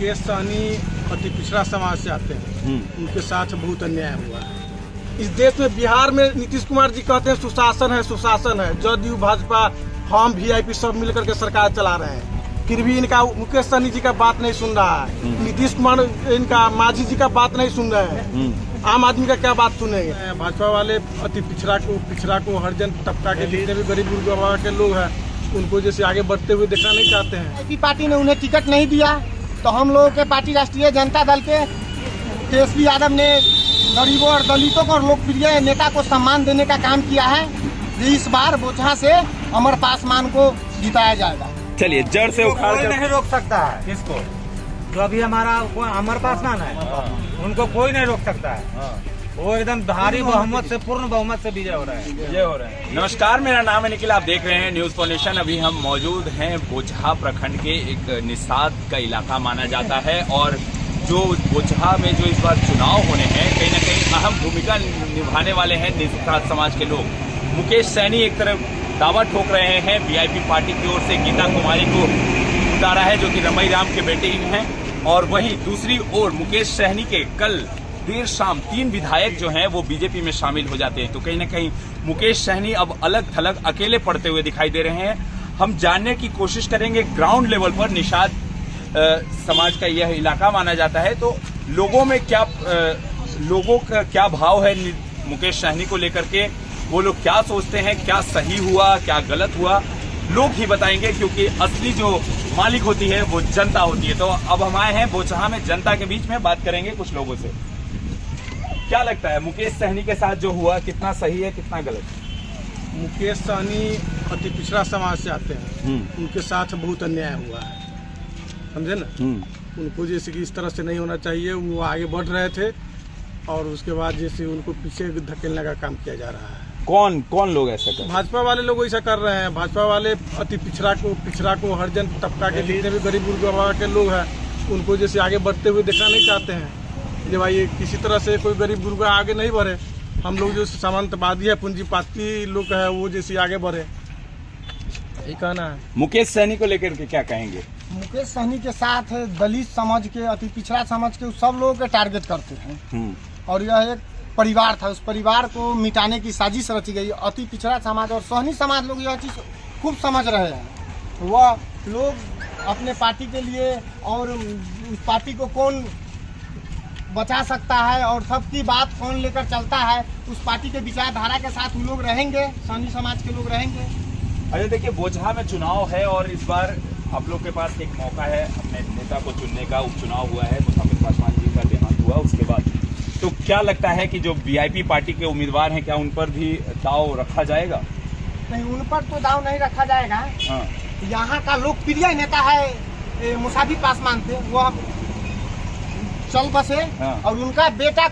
मुकेश सहनी अति पिछड़ा समाज से आते हैं, उनके साथ बहुत अन्याय हुआ है इस देश में। बिहार में नीतीश कुमार जी कहते हैं सुशासन है, सुशासन है। जदयू भाजपा हम वीआईपी सब मिलकर के सरकार चला रहे हैं, फिर भी इनका मुकेश सहनी जी का बात नहीं सुन रहा है। नीतीश कुमार इनका मांझी जी का बात नहीं सुन रहे हैं। आम आदमी का क्या बात सुनेंगे? भाजपा वाले अति पिछड़ा को हरिजन तबका के जितने भी गरीब गुरबा के लोग हैं उनको जैसे आगे बढ़ते हुए देखना नहीं चाहते हैं। वीआईपी पार्टी ने उन्हें टिकट नहीं दिया तो हम लोगों के पार्टी राष्ट्रीय जनता दल के तेजस्वी यादव ने गरीबों और दलितों को और लोकप्रिय नेता को सम्मान देने का काम किया है। इस बार बोचहा से अमर पासवान को जिताया जाएगा। चलिए जड़ से उखाड़ कोई कर नहीं रोक सकता है किसको, जो अभी हमारा अमर पासवान है उनको कोई नहीं रोक सकता है। वो एकदम भारी बहुमत से, पूर्ण बहुमत से विजय हो रहा है। नमस्कार, मेरा नाम है निखिल, आप देख रहे हैं न्यूज पॉल्यूशन। अभी हम मौजूद हैं बोचहा प्रखंड के एक निषाद का इलाका माना जाता है और जो बोचहा में जो इस बार चुनाव होने हैं कहीं न कहीं अहम भूमिका निभाने वाले हैं निषाद समाज के लोग। मुकेश सहनी एक तरफ दावा ठोक रहे हैं वीआईपी पार्टी की ओर से गीता कुमारी को उतारा है जो कि रमई राम के बेटे हैं, और वहीं दूसरी ओर मुकेश सहनी के कल देर शाम 3 विधायक जो हैं वो बीजेपी में शामिल हो जाते हैं। तो कहीं न कहीं मुकेश सहनी अब अलग थलग अकेले पड़ते हुए दिखाई दे रहे हैं। हम जानने की कोशिश करेंगे ग्राउंड लेवल पर, निषाद समाज का यह इलाका माना जाता है, तो लोगों में लोगों का क्या भाव है मुकेश सहनी को लेकर के, वो लोग क्या सोचते हैं, क्या सही हुआ क्या गलत हुआ, लोग ही बताएंगे, क्योंकि असली जो मालिक होती है वो जनता होती है। तो अब हम आए हैं बोचहा में जनता के बीच में, बात करेंगे कुछ लोगों से। क्या लगता है मुकेश सहनी के साथ जो हुआ कितना सही है कितना गलत? मुकेश सहनी अति पिछड़ा समाज से आते हैं, उनके साथ बहुत अन्याय हुआ है, समझे ना। उनको जैसे कि इस तरह से नहीं होना चाहिए, वो आगे बढ़ रहे थे और उसके बाद जैसे उनको पीछे धकेलने का काम किया जा रहा है। कौन लोग ऐसा कर? भाजपा वाले लोग ऐसा कर रहे हैं। भाजपा वाले अति पिछड़ा को हरिजन तबका के जितने भी गरीब गुरबा के लोग हैं उनको जैसे आगे बढ़ते हुए देखना नहीं चाहते हैं कि भाई किसी तरह से कोई गरीब गुरबा आगे नहीं बढ़े। हम लोग जो सामंतवादी है, पूंजीपति लोग है, वो जैसे आगे बढ़े, यही कहना है। मुकेश सहनी को लेकर के क्या कहेंगे? मुकेश सहनी के साथ दलित समाज के, अति पिछड़ा समाज के सब लोगों के टारगेट करते हैं और यह एक परिवार था, उस परिवार को मिटाने की साजिश रची गई। अति पिछड़ा समाज और सहनी समाज लोग यह चीज़ खूब समझ रहे हैं। वह लोग अपने पार्टी के लिए और उस पार्टी को कौन बचा सकता है और सबकी बात कौन लेकर चलता है, उस पार्टी के विचारधारा के साथ वो लोग रहेंगे, सहनी समाज के लोग रहेंगे। अरे देखिए, बोचहा में चुनाव है और इस बार आप लोग के पास एक मौका है अपने नेता को चुनने का। उपचुनाव हुआ है, मुसाफिर पासवान जी का देहांत हुआ उसके बाद, तो क्या लगता है कि जो वीआईपी पार्टी के उम्मीदवार हैं क्या उन पर भी दाव रखा जाएगा? नहीं, उन पर तो दाव नहीं रखा जाएगा। हाँ। यहाँ का लोकप्रिय नेता है मुसाफिर पासवान थे, वो चल बसे। हाँ। और उनका बेटा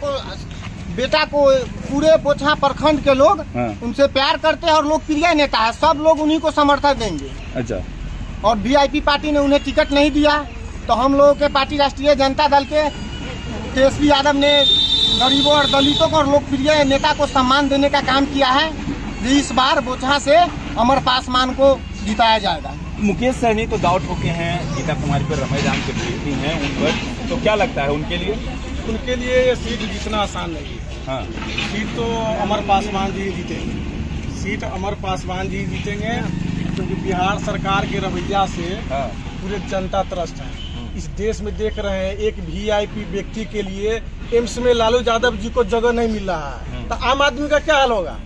को पूरे बोचहा प्रखंड के लोग उनसे प्यार करते हैं और लोकप्रिय नेता है, सब लोग उन्हीं को समर्थन देंगे। अच्छा। और वीआईपी पार्टी ने उन्हें टिकट नहीं दिया तो हम लोगों के पार्टी राष्ट्रीय जनता दल के तेजस्वी यादव ने गरीबों और दलितों को और लोकप्रिय नेता को सम्मान देने का काम किया है। इस बार बोचहा से अमर पासवान को जिताया जाएगा। मुकेश सहनी तो दाव ठोके हैं गीता कुमारी पर, रमई राम के बेटी हैं उन पर, तो क्या लगता है उनके लिए? उनके लिए ये सीट जितना आसान नहीं है। हाँ। सीट तो अमर पासवान जी जीतेंगे, सीट अमर पासवान जी जीतेंगे, क्योंकि बिहार सरकार के रवैया से पूरे जनता त्रस्त है। इस देश में देख रहे हैं एक वीआईपी व्यक्ति के लिए एम्स में लालू यादव जी को जगह नहीं मिल रहा है, तो आम आदमी का क्या हाल होगा?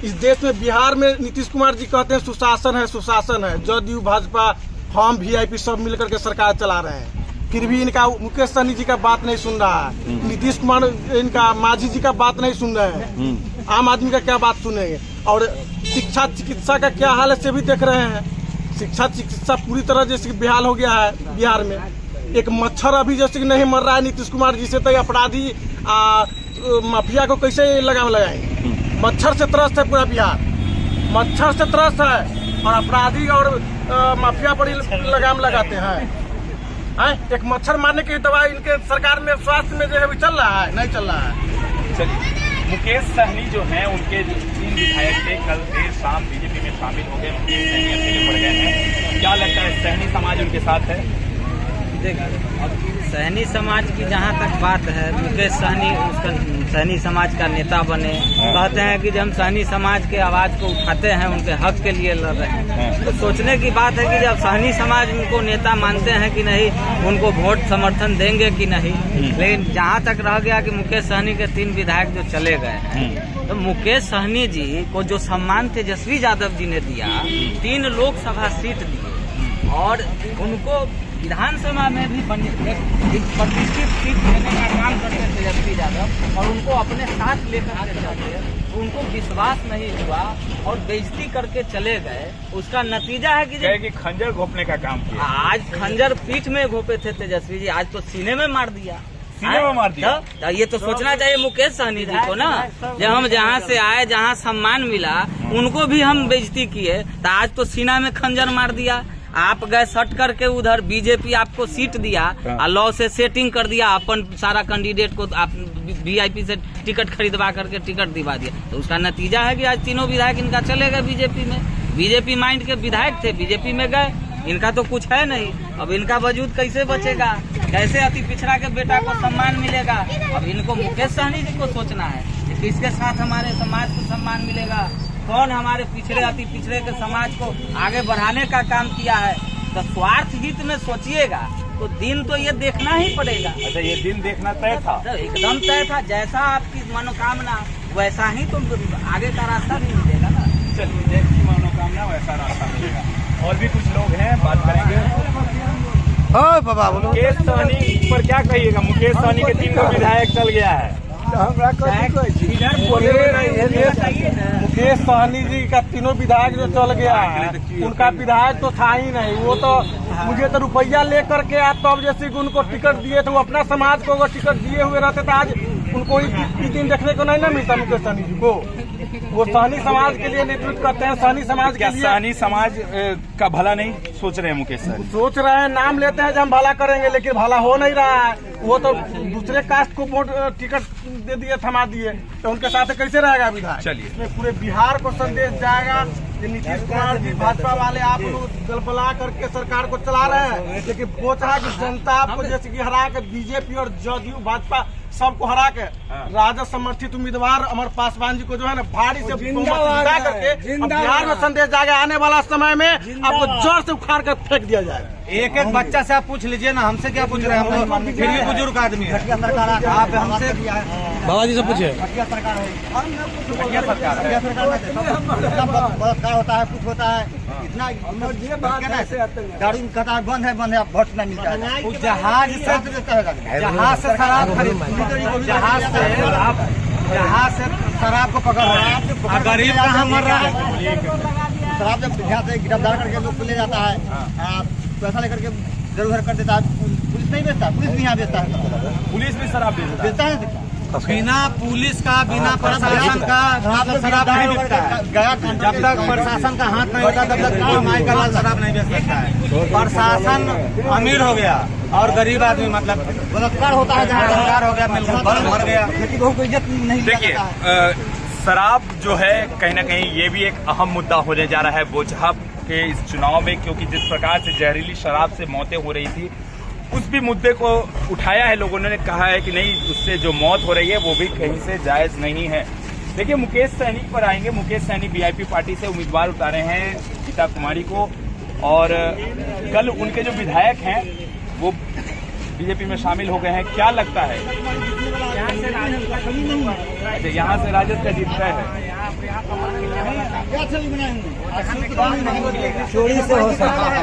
इस देश में बिहार में नीतीश कुमार जी कहते हैं सुशासन है, सुशासन है। जदयू भाजपा हम वीआईपी सब मिलकर के सरकार चला रहे हैं, फिर भी इनका मुकेश सहनी जी का बात नहीं सुन रहा है। नीतीश कुमार इनका मांझी जी का बात नहीं सुन रहे हैं। आम आदमी का क्या बात सुनेंगे? और शिक्षा चिकित्सा का क्या हाल है से भी देख रहे हैं। शिक्षा चिकित्सा पूरी तरह जैसे बेहाल हो गया है बिहार में। एक मच्छर अभी जैसे कि नहीं मर रहा है नीतीश कुमार जी से, तो अपराधी माफिया को कैसे लगाम लगाएंगे? मच्छर से त्रस्त है पूरा बिहार, मच्छर से त्रस्त है और अपराधी और माफिया पर लगाम लगाते हैं। एक मच्छर मारने की दवाई इनके सरकार में स्वास्थ्य में जो है चल रहा है, नहीं चल रहा है। चलिए, मुकेश सहनी जो हैं उनके 3 विधायक थे, कल देर शाम बीजेपी में शामिल हो गए। मुकेश सहनी अकेले पड़ गए हैं। क्या लगता है सहनी समाज उनके साथ है? देखिए सहनी समाज की जहाँ तक बात है, मुकेश सहनी उसका सहनी समाज का नेता बने, कहते हैं कि जब हम सहनी समाज के आवाज को उठाते हैं, उनके हक के लिए लड़ रहे हैं, तो सोचने की बात है कि जब सहनी समाज उनको नेता मानते हैं कि नहीं, उनको वोट समर्थन देंगे कि नहीं। लेकिन जहाँ तक रह गया कि मुकेश सहनी के 3 विधायक जो चले गए हैं, तो मुकेश सहनी जी को जो सम्मान तेजस्वी यादव जी ने दिया, 3 लोकसभा सीट दिए और उनको विधानसभा में भी एक प्रतिष्ठित सीट देने का काम करते तेजस्वी यादव, और उनको अपने साथ लेकर के चलते, तो उनको विश्वास नहीं हुआ और बेइज्जती करके चले गए। उसका नतीजा है कि खंजर घोपने का काम किया। आज खंजर पीठ में घोपे थे तेजस्वी जी, आज तो सीने में मार दिया। तो ये तो सोचना चाहिए मुकेश सहनी जी को ना, जब हम जहाँ से आए, जहाँ सम्मान मिला, उनको भी हम बेइज्जती किए, तो आज तो सीना में खंजर मार दिया। आप गए सट करके उधर, बीजेपी आपको सीट दिया और लॉ से सेटिंग कर दिया, अपन सारा कैंडिडेट को आप वीआईपी से टिकट खरीदवा करके टिकट दिवा दिया। तो उसका नतीजा है कि आज 3 विधायक इनका चले गए बीजेपी में। बीजेपी माइंड के विधायक थे, बीजेपी में गए, इनका तो कुछ है नहीं। अब इनका वजूद कैसे बचेगा, कैसे अति पिछड़ा के बेटा को सम्मान मिलेगा? अब इनको मुकेश सहनी जी को सोचना है कि किसके साथ हमारे समाज को सम्मान मिलेगा, कौन हमारे पिछड़े अति पिछड़े के समाज को आगे बढ़ाने का काम किया है। तो स्वार्थ हित में सोचिएगा तो दिन तो ये देखना ही पड़ेगा। अच्छा, ये दिन देखना तय था? तो एकदम तय था, जैसा आपकी मनोकामना वैसा ही तो आगे का रास्ता भी मिलेगा ना। चलिए, जैसी मनोकामना वैसा रास्ता मिलेगा। और भी कुछ लोग हैं, बात करेंगे। मुकेश सहनी पर क्या कहिएगा? मुकेश सहनी के 3 विधायक चल गया है। मुकेश सहनी जी का 3 विधायक जो चल गया है, उनका विधायक तो था ही नहीं। वो तो मुझे तो रुपया लेकर के आप तब जैसे कि उनको टिकट दिए थे, वो अपना समाज को अगर टिकट दिए हुए रहते तो आज उनको इस दिन देखने को नहीं ना मिलता। मुकेश सहनी जी को वो सहनी समाज के लिए नेतृत्व करते हैं, सहनी समाज के लिए। सहनी समाज का भला नहीं सोच रहे हैं मुकेश सहनी? सोच रहे हैं, नाम लेते हैं कि हम भला करेंगे, लेकिन भला हो नहीं रहा है। वो तो दूसरे कास्ट को वोट टिकट दे दिए, थमा दिए, तो उनके साथ कैसे रहेगा विधायक? चलिए, इसमें पूरे बिहार को संदेश जाएगा कि नीतीश कुमार जी, भाजपा वाले, आप लोग गलबला करके सरकार को चला रहे हैं, लेकिन बोचहा की जनता आपको जैसे कि हरा के बीजेपी और जदयू भाजपा सबको हरा के राजद समर्थित उम्मीदवार अमर पासवान जी को जो है ना भारी से जिता करके अब बिहार में संदेश जाएगा, आने वाला समय में आपको जड़ से उखाड़ कर फेंक दिया जाएगा। एक बच्चा से आप पूछ लीजिए ना, हमसे क्या पूछ रहे हैं? हम फिर भी बुजुर्ग आदमी है, आप हमसे बाबा जी से पूछे। बलात्कार होता है, कुछ होता है, इतना गाड़ी कतार बंद है, वोट नहीं मिलता है। जहाज से शराब खरीद, जहाज से शराब को पकड़ रहा है, गरीब कहाँ मर रहा है? शराब जब यहाँ से गिरफ्तार करके लोग को ले जाता है, पैसा लेकर के जरूर कर देता है। पुलिस नहीं बेचता, पुलिस भी यहाँ बेचता है, पुलिस भी शराब बेचता है। बिना पुलिस का, बिना प्रशासन का शराब नहीं बिकता है। जब तक प्रशासन का हाथ नहीं होता तब तक कमाई का लाल शराब नहीं बेच सकता है। प्रशासन अमीर हो गया और गरीब आदमी मतलब बलात्कार होता है, जहाँ बलात्कार हो गया, मिलकर मर गया, बहू को इज्जत नहीं। देखिए, शराब जो है कहीं ना कहीं ये भी एक अहम मुद्दा होने जा रहा है बोचहा के इस चुनाव में, क्योंकि जिस प्रकार से जहरीली शराब से मौतें हो रही थी, उस भी मुद्दे को उठाया है लोगों ने। कहा है कि नहीं, उससे जो मौत हो रही है वो भी कहीं से जायज नहीं है। देखिए, मुकेश सहनी पर आएंगे। मुकेश सहनी वीआईपी पार्टी से उम्मीदवार उतारे हैं गीता कुमारी को, और कल उनके जो विधायक हैं वो बीजेपी में शामिल हो गए हैं। क्या लगता है? अच्छा, यहाँ से राजद का जीतता है। चोरी से हो सकता है,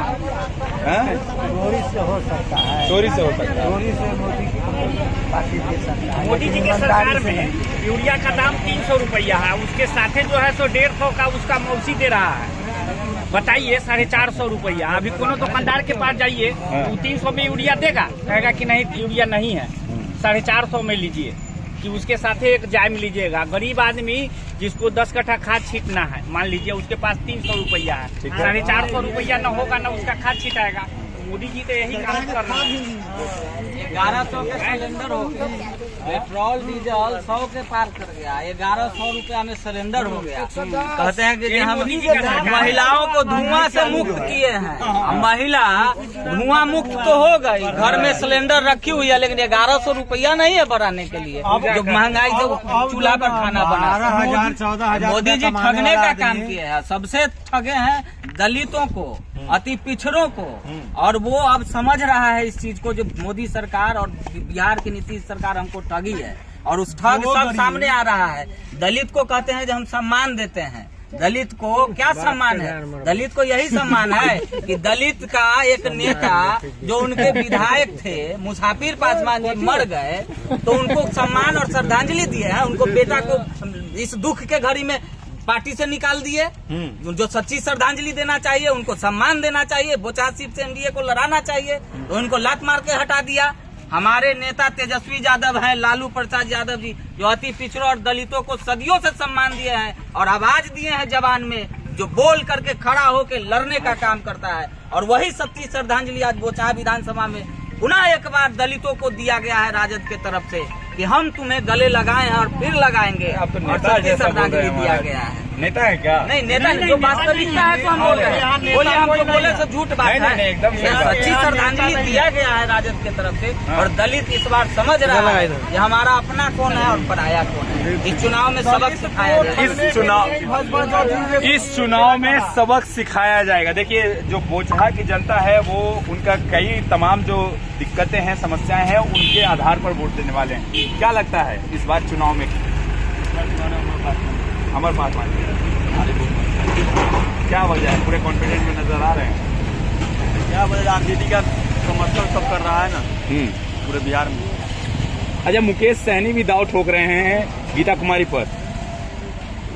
चोरी से हो सकता है, चोरी से मोदी मोदी जी की सरकार में यूरिया का दाम 300 रुपया है, उसके साथे जो है सो 150 का उसका मौसी दे रहा है। बताइए, 450 रुपया। अभी कोनो दुकानदार के पास जाइए, 300 में यूरिया देगा? कहेगा कि नहीं, यूरिया नहीं है, 450 में लीजिए, कि उसके साथ एक जायम लीजिएगा। गरीब आदमी जिसको 10 कट्ठा खाद छींटना है, मान लीजिए उसके पास 300 रुपया है, 450 रुपया न होगा ना उसका खाद छींटाएगा। मोदी जी तो यही काम कर रहे हैं। 1100 के सिलेंडर हो गया, पेट्रोल डीजल 100 के पार कर गया, 1100 रुपया में सिलेंडर हो गया। कहते हैं कि हम महिलाओं को धुआं से मुक्त किए हैं। महिला धुआं मुक्त तो हो गई, घर में सिलेंडर रखी हुई है, लेकिन 1100 रुपया नहीं है बढ़ाने के लिए, जो महंगाई से चूल्हा पर खाना बना। 14,000 मोदी जी ठगने का काम किए हैं, सबसे ठगे हैं दलितों को, अति पिछड़ों को, और वो अब समझ रहा है इस चीज को, जो मोदी सरकार और बिहार की नीतीश सरकार हमको ठगी है, और उस ठग सब सामने आ रहा है। दलित को कहते हैं जो हम सम्मान देते हैं, दलित को क्या सम्मान है? दलित को यही सम्मान है कि दलित का एक नेता जो उनके विधायक थे मुसाफिर पासवान जी मर गए, तो उनको सम्मान और श्रद्धांजलि दिए हैं। उनको बेटा को इस दुख के घड़ी में पार्टी से निकाल दिए। जो सच्ची श्रद्धांजलि देना चाहिए, उनको सम्मान देना चाहिए, बोचहा सीट से एनडीए को लड़ाना चाहिए, तो उनको लात मार के हटा दिया। हमारे नेता तेजस्वी यादव हैं, लालू प्रसाद यादव जी, जो अति पिछड़ों और दलितों को सदियों से सम्मान दिए हैं और आवाज दिए हैं जवान में, जो बोल करके खड़ा होकर लड़ने का काम करता है। और वही सच्ची श्रद्धांजलि आज बोचहा विधानसभा में पुनः एक बार दलितों को दिया गया है राजद के तरफ से, कि हम तुम्हें गले लगाए हैं और फिर लगाएंगे। अब तो और सच्ची श्रद्धांजलि दिया गया है। नेता है क्या? नहीं, नेता नहीं, जो वास्तविकता है तो हम बोल रहे हैं। बोले हम तो बोले से झूठ बात है। नहीं, एकदम सही बात। सच्ची श्रद्धांजलि दिया गया है राजद की तरफ से, और दलित इस बार समझ रहा है कि हमारा अपना कौन है और पराया कौन है। इस चुनाव में सबक सिखाया जाएगा। इस चुनाव में सबक सिखाया जाएगा। देखिए, जो बोचहा की जनता है वो उनका कई तमाम जो दिक्कतें हैं, समस्याएं हैं, उनके आधार पर वोट देने वाले हैं। क्या लगता है इस बार चुनाव में? अमर पासवान क्या वजह है? पूरे कॉन्फिडेंट में नजर आ रहे हैं। क्या वजह? राजनीति का समर्थन सब कर रहा है ना पूरे बिहार में। अच्छा, मुकेश सहनी भी दाव ठोक रहे हैं गीता कुमारी पर।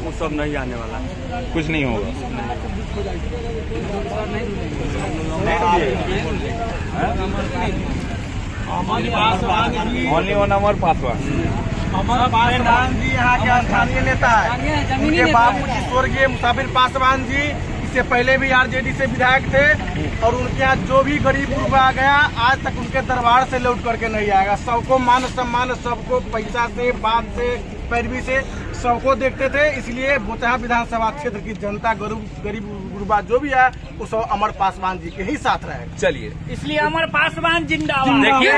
वो सब नहीं आने वाला है, कुछ नहीं होगा। ओनली वन अमर पासवान। अमर पासवान जी यहाँ के स्थानीय नेता है। उनके बापू जी स्वर्गीय मुसाफिर पासवान जी इससे पहले भी आरजेडी से विधायक थे, और उनके यहाँ जो भी गरीब गुरबा गया आज तक उनके दरबार से लौट करके नहीं आएगा। सबको मान सम्मान, सबको पैसा से, बात से, पैरवी से सबको देखते थे। इसलिए बोचहा विधानसभा क्षेत्र की जनता, गरीब गुरबा जो भी है, वो सब अमर पासवान जी के ही साथ रहेगा। चलिए, इसलिए अमर पासवान जिंदाबाद। देखिए,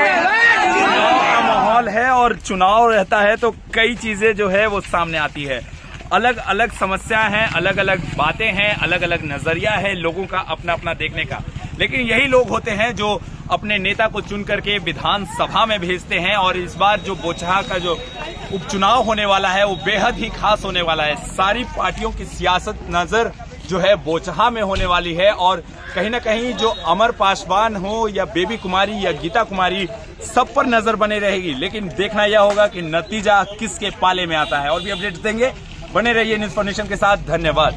चुनाव का माहौल है और चुनाव रहता है तो कई चीजें जो है वो सामने आती है। अलग अलग समस्याएं हैं, अलग अलग बातें हैं, अलग अलग नजरिया है लोगों का अपना अपना देखने का। लेकिन यही लोग होते हैं जो अपने नेता को चुन करके विधानसभा में भेजते हैं। और इस बार जो बोचहा का जो उपचुनाव होने वाला है वो बेहद ही खास होने वाला है। सारी पार्टियों की सियासत नजर जो है बोचहा में होने वाली है, और कहीं ना कहीं जो अमर पासवान हो या बेबी कुमारी या गीता कुमारी, सब पर नजर बने रहेगी। लेकिन देखना यह होगा कि नतीजा किसके पाले में आता है। और भी अपडेट देंगे, बने रहिए न्यूज़ फॉर नेशन के साथ। धन्यवाद।